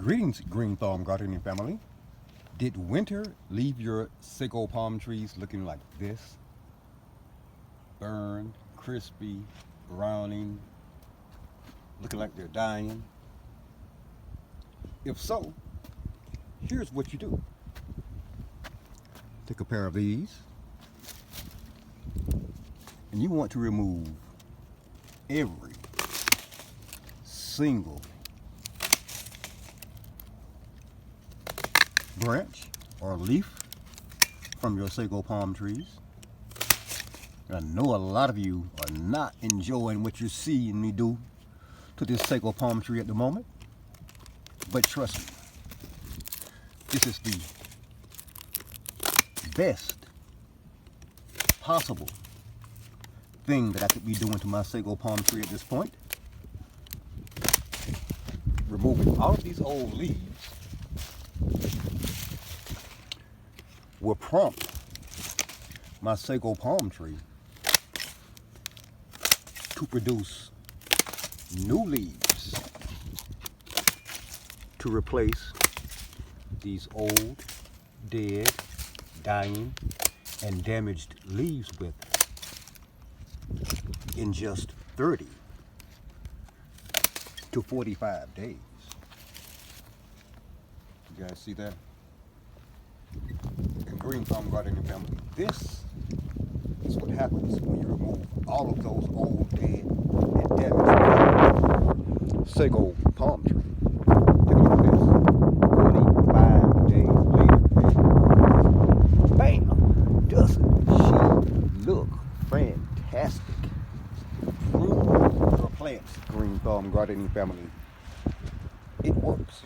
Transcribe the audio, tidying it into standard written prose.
Greetings, green thumb gardening family. Did winter leave your Sago palm trees looking like this? Burned, crispy, browning, looking like they're dying? If so, here's what you do. Take a pair of these, and you want to remove every single branch or leaf from your Sago palm trees. I know a lot of you are not enjoying what you're seeing me do to this Sago palm tree at the moment, but trust me, this is the best possible thing that I could be doing to my Sago palm tree at this point. Removing all of these old leaves will prompt my Sago palm tree to produce new leaves to replace these old, dead, dying, and damaged leaves with in just 30 to 45 days. You guys see that? And green thumb gardening family, this is what happens when you remove all of those old, dead, and damaged Sago palm tree. Take a look at this. 45 days later. Bam! Doesn't she look fantastic? Prune your plants, green thumb gardening family. It works.